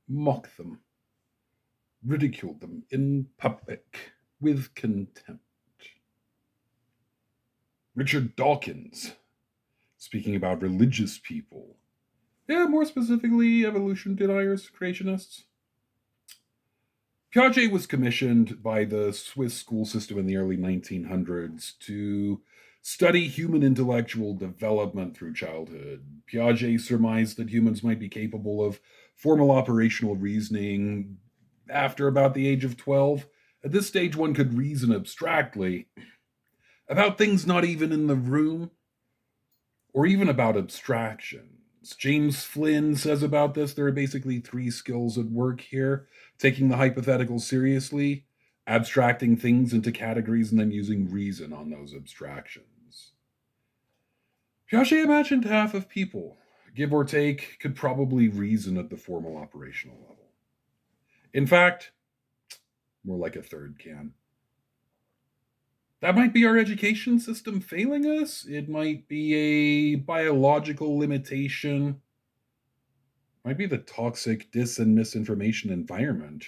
mocked them, ridiculed them in public with contempt. Richard Dawkins, speaking about religious people, yeah, more specifically, evolution deniers, creationists. Piaget was commissioned by the Swiss school system in the early 1900s to study human intellectual development through childhood. Piaget surmised that humans might be capable of formal operational reasoning after about the age of 12. At this stage, one could reason abstractly about things not even in the room or even about abstractions. James Flynn says about this there are basically three skills at work here: taking the hypothetical seriously, abstracting things into categories, and then using reason on those abstractions. Piaget imagined half of people, give or take, could probably reason at the formal operational level. In fact, more like a third can. That might be our education system failing us. It might be a biological limitation. Might be the toxic dis and misinformation environment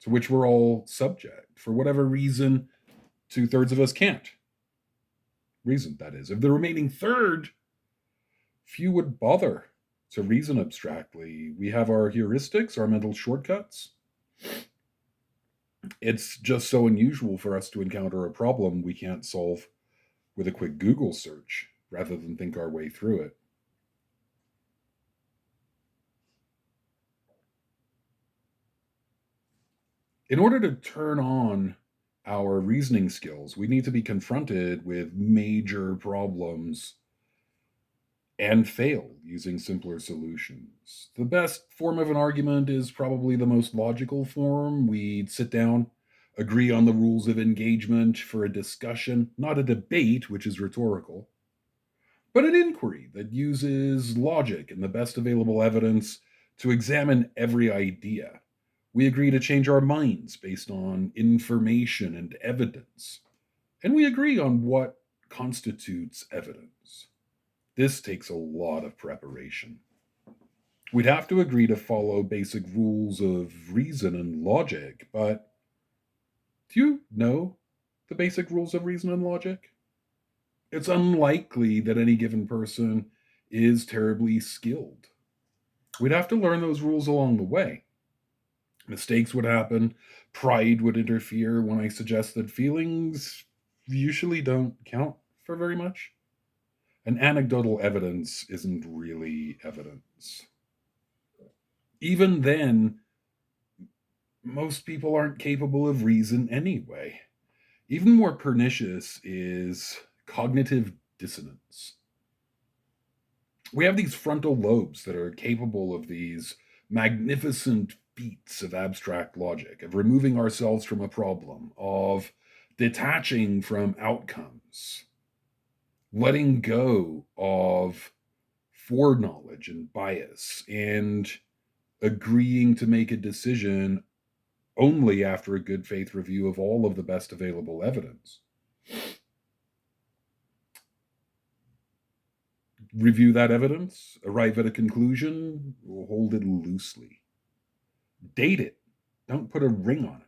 to which we're all subject. For whatever reason, two-thirds of us can't. Reason, that is. If the remaining third, few would bother to reason abstractly. We have our heuristics, our mental shortcuts. It's just so unusual for us to encounter a problem we can't solve with a quick Google search rather than think our way through it. In order to turn on our reasoning skills, we need to be confronted with major problems and fail using simpler solutions. The best form of an argument is probably the most logical form. We sit down, agree on the rules of engagement for a discussion, not a debate, which is rhetorical, but an inquiry that uses logic and the best available evidence to examine every idea. We agree to change our minds based on information and evidence, and we agree on what constitutes evidence. This takes a lot of preparation. We'd have to agree to follow basic rules of reason and logic, but do you know the basic rules of reason and logic? It's unlikely that any given person is terribly skilled. We'd have to learn those rules along the way. Mistakes would happen, pride would interfere when I suggest that feelings usually don't count for very much. And anecdotal evidence isn't really evidence. Even then, most people aren't capable of reason anyway. Even more pernicious is cognitive dissonance. We have these frontal lobes that are capable of these magnificent feats of abstract logic, of removing ourselves from a problem, of detaching from outcomes, letting go of foreknowledge and bias, and agreeing to make a decision only after a good faith review of all of the best available evidence. Review that evidence, arrive at a conclusion, hold it loosely. Date it. Don't put a ring on it.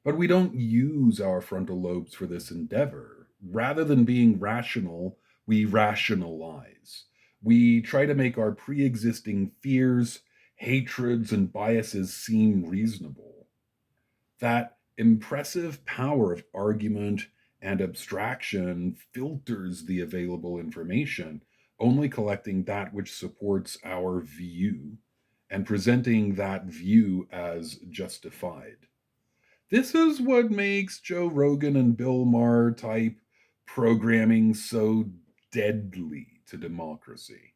But we don't use our frontal lobes for this endeavor. Rather than being rational, we rationalize. We try to make our pre existing fears, hatreds, and biases seem reasonable. That impressive power of argument and abstraction filters the available information, only collecting that which supports our view and presenting that view as justified. This is what makes Joe Rogan and Bill Maher type programming so deadly to democracy.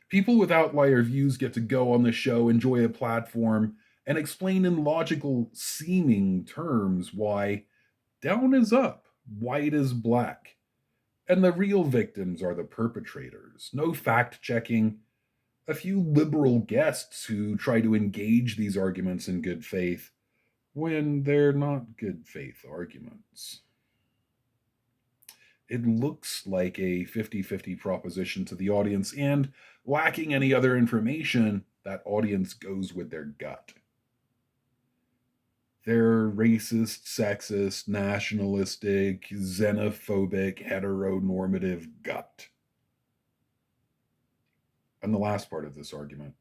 People with outlier views get to go on the show, enjoy a platform, and explain in logical seeming terms why down is up, white is black, and the real victims are the perpetrators. No fact checking, a few liberal guests who try to engage these arguments in good faith when they're not good faith arguments. It looks like a 50-50 proposition to the audience, and lacking any other information, that audience goes with their gut. Their racist, sexist, nationalistic, xenophobic, heteronormative gut. And the last part of this argument,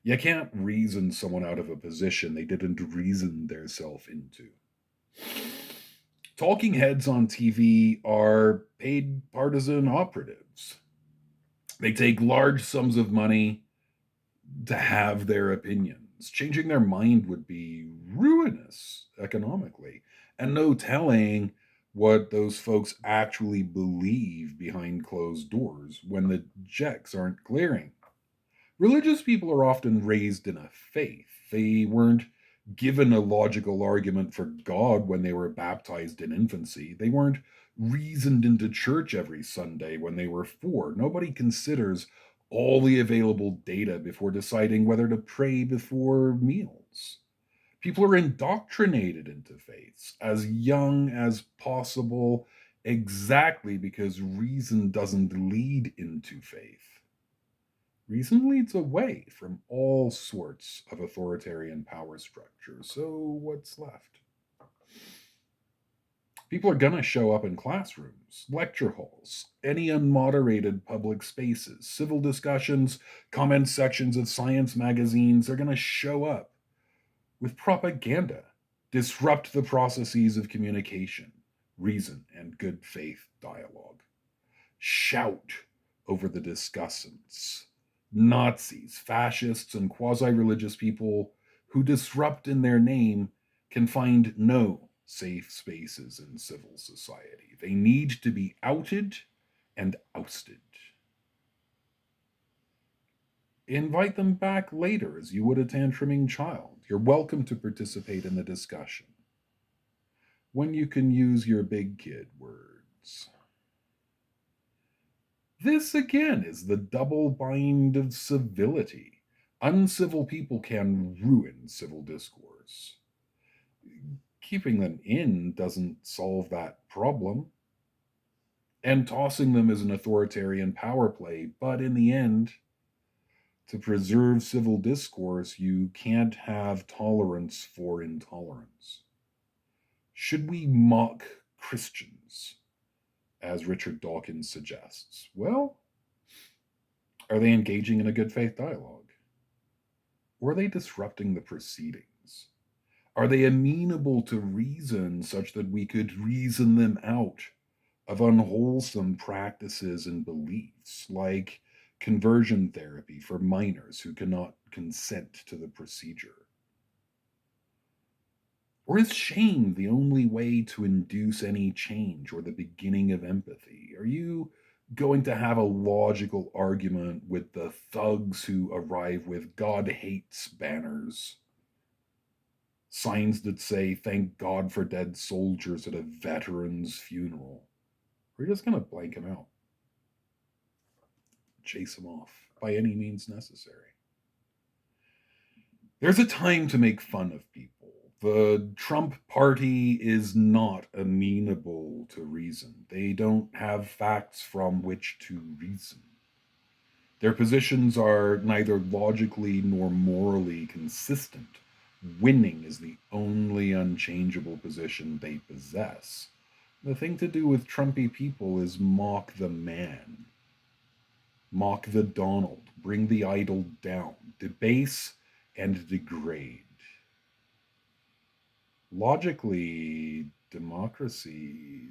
you can't reason someone out of a position they didn't reason theirself into. Talking heads on TV are paid partisan operatives. They take large sums of money to have their opinions. Changing their mind would be ruinous economically, and no telling what those folks actually believe behind closed doors when the checks aren't clearing. Religious people are often raised in a faith. They weren't given a logical argument for God when they were baptized in infancy. They weren't reasoned into church every Sunday when they were 4. Nobody considers all the available data before deciding whether to pray before meals. People are indoctrinated into faiths as young as possible exactly because reason doesn't lead into faith. Reason leads away from all sorts of authoritarian power structures. So, what's left? People are going to show up in classrooms, lecture halls, any unmoderated public spaces, civil discussions, comment sections of science magazines. They're going to show up with propaganda, disrupt the processes of communication, reason, and good faith dialogue. Shout over the discussants. Nazis, fascists, and quasi religious people who disrupt in their name can find no safe spaces in civil society. They need to be outed and ousted. Invite them back later as you would a tantruming child. You're welcome to participate in the discussion when you can use your big kid words. This again is the double bind of civility. Uncivil people can ruin civil discourse. Keeping them in doesn't solve that problem. And tossing them is an authoritarian power play, but in the end, to preserve civil discourse, you can't have tolerance for intolerance. Should we mock Christians, as Richard Dawkins suggests? Well, are they engaging in a good faith dialogue? Or are they disrupting the proceedings? Are they amenable to reason such that we could reason them out of unwholesome practices and beliefs, like conversion therapy for minors who cannot consent to the procedure? Or is shame the only way to induce any change or the beginning of empathy? Are you going to have a logical argument with the thugs who arrive with God hates banners, signs that say, "Thank God for dead soldiers" at a veteran's funeral? We're just going to blank him out, chase him off by any means necessary. There's a time to make fun of people. The Trump party is not amenable to reason. They don't have facts from which to reason. Their positions are neither logically nor morally consistent. Winning is the only unchangeable position they possess. The thing to do with Trumpy people is mock the man, mock the Donald, bring the idol down, debase and degrade. Logically, democracy